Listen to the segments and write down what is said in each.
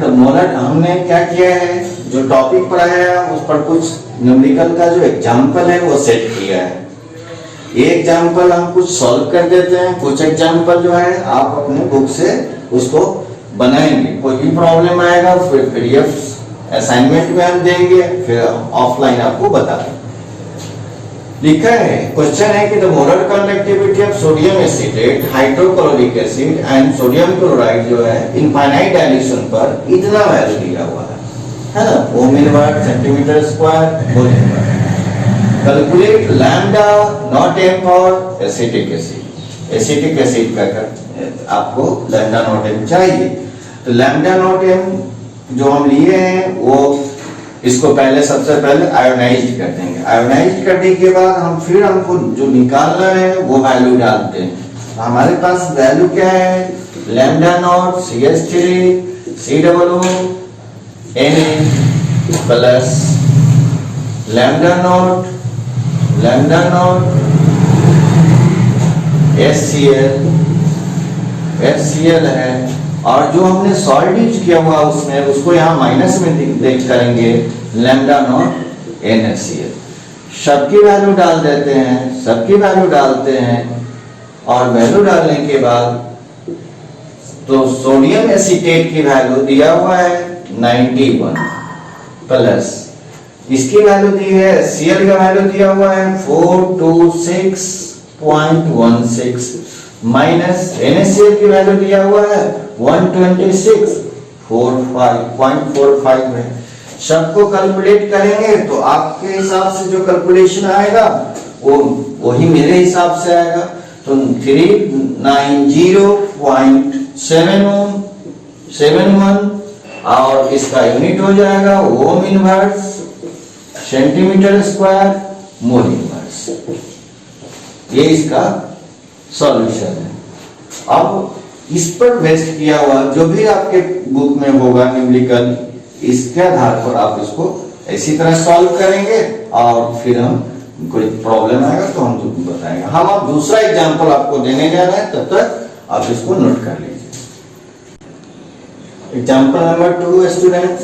तो मोलर हमने क्या किया है, जो टॉपिक पढ़ाया है उस पर कुछ न्यूमेरिकल का जो एग्जाम्पल है वो सेट किया है। ये एग्जाम्पल हम कुछ सॉल्व कर देते हैं, कुछ एग्जाम्पल जो है आप अपने बुक से उसको बनाएंगे। कोई भी प्रॉब्लम आएगा फिर पीडीएफ असाइनमेंट में हम देंगे, फिर ऑफलाइन आपको बता देंगे। लिखा है, क्वेश्चन है कि the molar conductivity of sodium acetate, hydrochloric acid and sodium chloride जो है इनफाइनाइट डाइल्यूशन पर इतना वैल्यू दिया हुआ है ना, ohm invert centimetre square mole invert. Calculate lambda not m for acetic acid. Acetic acid का आपको लैम्डा नॉट एम चाहिए। तो लैम्डा नॉट एम जो हम लिए हैं वो इसको पहले सबसे पहले आयोनाइज कर देंगे। आयोनाइज करने के बाद हम फिर हमको जो निकालना है वो वैल्यू डालते हैं। हमारे पास वैल्यू क्या है, lambda naught CH3 COO Na plus lambda naught HCl है, और जो हमने सॉल्ट यूज किया हुआ उसमें उसको यहाँ माइनस में देख करेंगे लैम्डा नॉट NaCl। सबकी वैल्यू डाल देते हैं, सबकी वैल्यू डालते हैं, और वैल्यू डालने के बाद तो सोडियम एसीटेट की वैल्यू दिया हुआ है 91 प्लस इसकी वैल्यू दी है, Cl का वैल्यू दिया हुआ है 426.16 माइनस NaCl की वैल्यू दिया हुआ है 126.45 है। सबको कैलकुलेट करेंगे तो आपके हिसाब से जो कैलकुलेशन आएगा वो वही मेरे हिसाब से आएगा। तो 390.71 और इसका यूनिट हो जाएगा ohm inverse centimetre square mole inverse. ये इसका सॉल्यूशन है। अब इस पर बेस्ड किया हुआ जो भी आपके बुक में होगा न्यूमेरिकल, इसके आधार पर आप इसको इसी तरह सॉल्व करेंगे, और फिर हम कोई प्रॉब्लम आएगा तो हम बताएंगे। हम अब दूसरा एग्जांपल आपको देने जा रहे हैं, तब तक आप इसको नोट कर लीजिए। एग्जांपल नंबर 2 स्टूडेंट्स,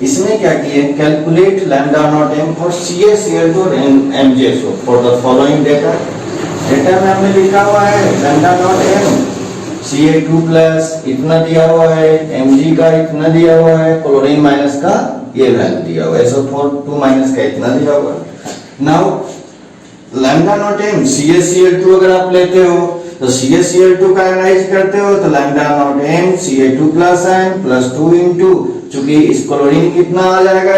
इसमें क्या किए, calculate lambda not m for CaCl2 and MgSO for the following data. Data में हमने लिखा हुआ है lambda naught m Ca2 plus इतना दिया हुआ है, Mg का इतना दिया हुआ है, क्लोरीन माइनस का ये वैल्यू दिया हुआ है, SO4 माइनस का इतना दिया हुआ है। Now lambda naught M CaCl2 अगर आप लेते हो तो CaCl2 का एनालाइज करते हो तो lambda not m Ca2 plus n plus 2 into, चूंकि इस क्लोरीन कितना आ जाएगा,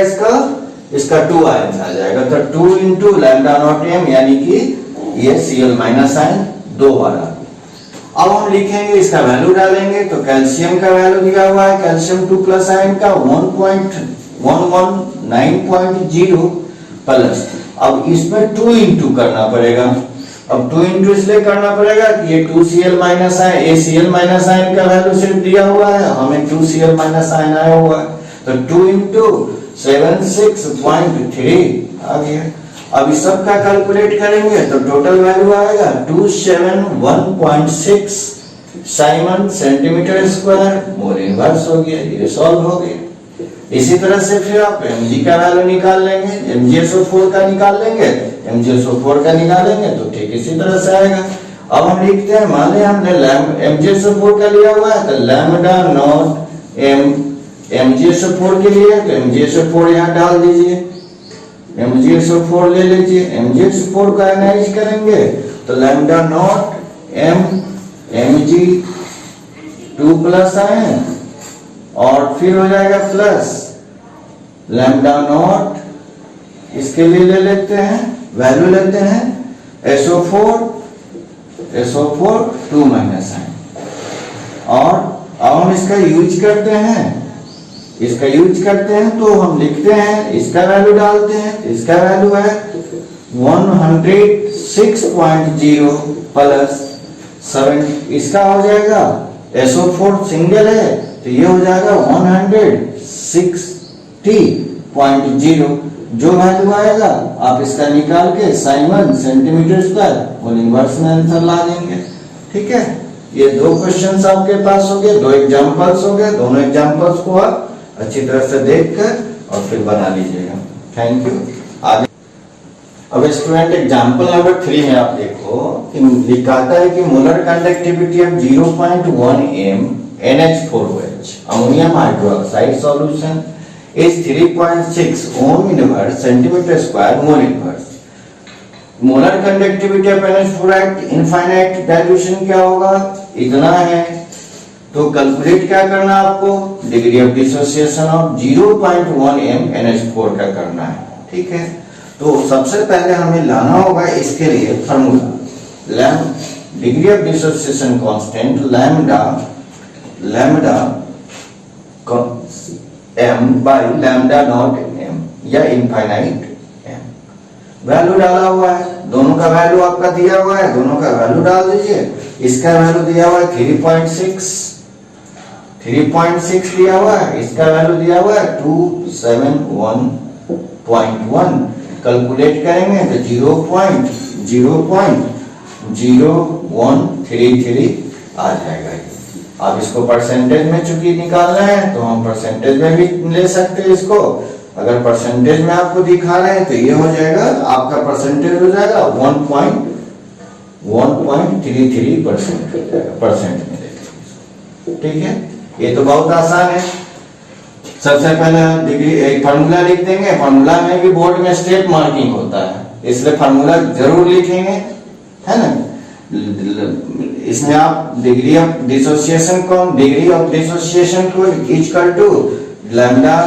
इसका 2 आयन आ जाएगा, तो 2 इंटू लैम्डा नॉट एम यानी कि ये Cl माइनस आयन 2 बार। अब हम लिखेंगे, इसका वैल्यू डालेंगे तो कैल्शियम का वैल्यू दिया हुआ है, कैल्शियम 2 प्लस आयन का 1.119.0 प्लस, अब इसमें 2 इंटू करना पड़ेगा। अब 2 इंटू इसलिए करना पड़ेगा कि ये 2Cl minus ion, Cl minus ion का वैल्यू सिर्फ दिया हुआ है, हमें 2Cl माइनस आयन आया हुआ है, तो 2 इंटू 76.3 आ गया। अब इस सब का कैलकुलेट करेंगे तो टोटल वैल्यू आएगा 271.6 Simon centimetre square mole inverse हो गया। ये सॉल्व हो गया। इसी तरह से फिर आप Mg का वैल्यू निकाल लेंगे, MgSO4 का निकाल लेंगे, MgSO4 का निकालेंगे तो ठीक इसी तरह से आएगा। अब हम लिखते हैं, मान लें हमने MgSO4 का लिया हुआ है तो लैम्डा नॉट m MgSO4 के लिए तो MgSO4 यहाँ डाल दीजिए, MgSO4 ले लीजिए, MgSO4 का एनालाइज करेंगे तो lambda nought m Mg2 plus ion और फिर हो जाएगा प्लस लैम्डा नॉट, इसके लिए ले लेते हैं वैल्यू लेते हैं SO4 2 माइनस आयन, और अब हम इसका यूज करते हैं तो हम लिखते हैं, इसका वैल्यू डालते हैं, इसका वैल्यू है 106.0 प्लस 7, इसका हो जाएगा SO4 सिंगल है तो ये हो जाएगा 160.0। जो वैल्यू आएगा आप इसका निकाल के Simon centimetre square mole inverse में आंसर ला देंगे। ठीक है, ये 2 क्वेश्चंस आपके पास हो गए, 2 एग्जांपल्स हो गए। दोनों एग्जांपल्स को आप अच्छी तरह से देखकर और फिर बना लीजिएगा। Thank you. आगे अब स्टूडेंट एग्जांपल नंबर 3 में आप देखो कि लिखाता है कि molar conductivity of 0.1 m NH4OH ammonium hydroxide solution is 3.6 ohm inverse centimeter square mole inverse। Molar conductivity of NH4 infinite dilution क्या होगा, इतना है। तो कैलकुलेट क्या करना आपको, degree of dissociation of 0.1 m NH4 का करना है, ठीक है। तो सबसे पहले हमें लाना होगा इसके लिए formula, degree of dissociation constant lambda m by lambda not m या इनफाइनाइट m। वैल्यू डाला हुआ है, दोनों का वैल्यू आपका दिया हुआ है, दोनों का वैल्यू डाल दीजिए। इसका वैल्यू दिया हुआ है 3.6 दिया हुआ है, इसका वैल्यू दिया हुआ है 271.1। कैलकुलेट करेंगे तो 0.0133 आ जाएगा। अब इसको परसेंटेज में चूंकि निकालना है तो हम परसेंटेज में भी ले सकते हैं इसको। अगर परसेंटेज में आपको दिखा रहे हैं तो ये हो जाएगा, आपका परसेंटेज हो जाएगा 1.33% परसेंट में देखेंगे, ठीक है। ये तो बहुत आसान है। सबसे पहले डिग्री एक फार्मूला लिख देंगे, फार्मूला में भी बोर्ड में स्टेप मार्किंग होता है, इसलिए फार्मूला जरूर लिखेंगे, है ना। इसमें आप डिग्री ऑफ डिसोसिएशन को equal to lambda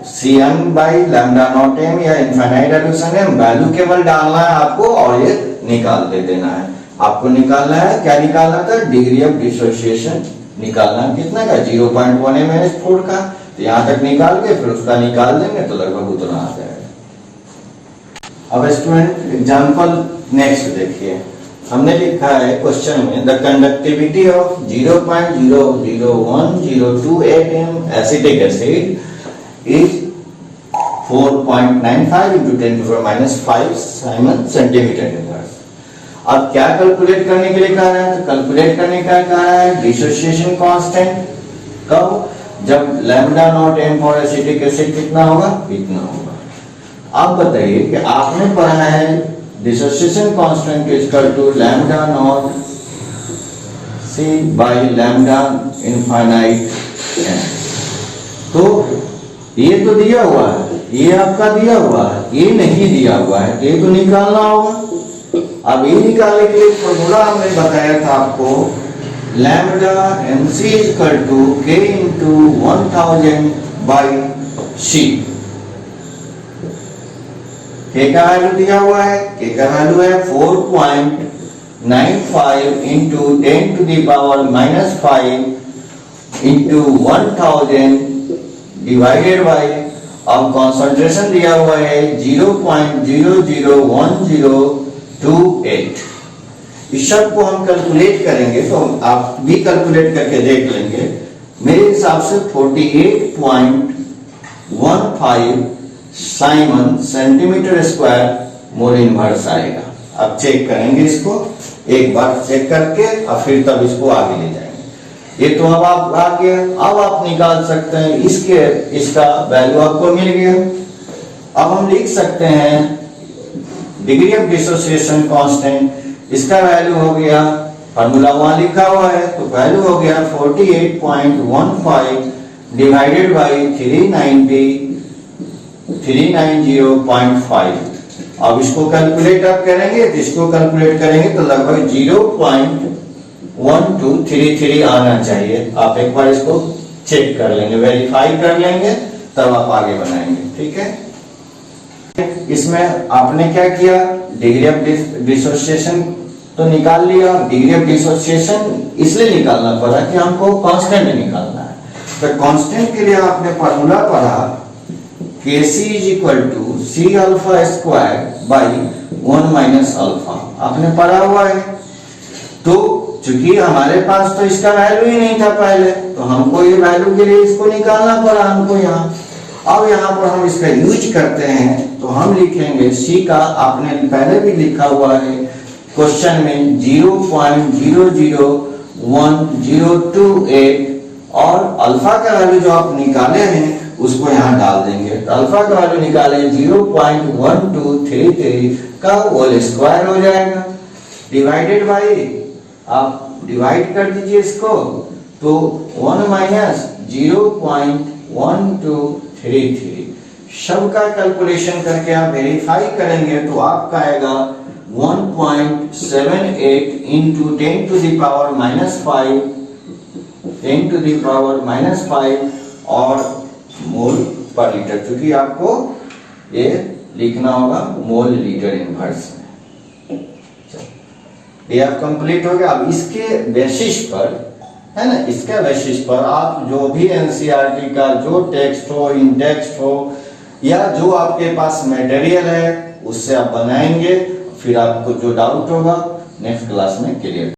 Cm by lambda nought m या इनफाइनाइट डाइल्यूशन m, वैल्यू केवल डालना है आपको और ये निकाल दे देना है। आपको निकालना है, क्या निकालना था, डिग्री ऑफ डिसोसिएशन निकालना है, कितना का 0.1 m NH4 का। तो यहाँ तक निकाल के फिर उसका निकाल देंगे तो लगभग उतना आ जाएगा। अब स्टूडेंट एग्जांपल नेक्स्ट देखिए, हमने लिखा है क्वेश्चन में the conductivity of 0.001028 m acetic acid is 4.95 into 10⁻⁵ Simon centimetre inverse. अब क्या कैलकुलेट करने के लिए कहा है, तो कैलकुलेट करने का कहा है डिसोसिएशन कांस्टेंट कब, जब lambda nought m for acetic acid कितना होगा, इतना होगा। अब बताइए कि आपने पढ़ा है dissociation constant equal to lambda nought c by lambda infinite n। तो ये तो दिया हुआ है, ये आपका दिया हुआ है, ये नहीं दिया हुआ है, ये तो निकालना होगा। अब ये निकालने के लिए फॉर्मूला हमने बताया था आपको, lambda mc equal to k into 1000 by c। k का वैल्यू दिया हुआ है, k का वैल्यू है 4.95 इंटू 10⁻⁵ इंटू 1000 डिवाइडेड बाय, अब कंसंट्रेशन दिया हुआ है 0.001028। इस सब को हम कैलकुलेट करेंगे तो आप भी कैलकुलेट करके देख लेंगे। मेरे हिसाब से 48.15 Simon centimetre square mole inverse आएगा। अब चेक करेंगे इसको, एक बार चेक करके और फिर तब इसको आगे ले जाएंगे। ये तो अब आप आगे अब आप निकाल सकते हैं, इसका वैल्यू आपको मिल गया। अब हम लिख सकते हैं डिग्री ऑफ डिसोसिएशन कांस्टेंट, इसका वैल्यू हो गया, फार्मूला वहां लिखा हुआ है, तो वैल्यू हो गया 48.15 डिवाइडेड बाय 390.5। अब इसको कैलकुलेट आप करेंगे तो इसको कैलकुलेट करेंगे तो लगभग 0.1233 आना चाहिए। आप एक बार इसको चेक कर लेंगे, वेरीफाई कर लेंगे, तब आप आगे बनाएंगे, ठीक है। इसमें आपने क्या किया, डिग्री ऑफ डिसोसिएशन तो निकाल लिया। डिग्री ऑफ डिसोसिएशन इसलिए निकालना पड़ा कि हमको कांस्टेंट निकालना है। तो कांस्टेंट के लिए आपने फार्मूला पढ़ा Kc is equal to C alpha square by 1 minus alpha, आपने पढ़ा हुआ है। तो चूंकि हमारे पास तो इसका वैल्यू ही नहीं था पहले, तो हमको ये वैल्यू के लिए इसको निकालना पड़ा हमको यहाँ। अब यहाँ पर हम इसका यूज करते हैं तो हम लिखेंगे C का, आपने पहले भी लिखा हुआ है क्वेश्चन में 0.00 0.1028 और अल्फा का वैल्यू जो आप निकाले हैं उसको यहाँ डाल देंगे। तो अल्फा का वैल्यू निकाले 0.1233 का होल स्क्वायर हो जाएगा, डिवाइडेड बाई, आप डिवाइड कर दीजिए इसको, तो 1 माइनस 0.1233 सबका कैलकुलेशन करके आप वेरीफाई करेंगे तो आपका आएगा 1.78 into 10 to the power minus 5 और मोल पर लीटर, क्योंकि आपको ये लिखना होगा मोल लीटर इनवर्स में। ये आप कंप्लीट हो गया। अब इसके बेसिस पर, है ना, इसके बेसिस पर आप जो भी एनसीईआरटी का जो टेक्स्ट हो, इंडेक्स हो, या जो आपके पास मटेरियल है उससे आप बनाएंगे, फिर आपको जो डाउट होगा नेक्स्ट क्लास में क्लियर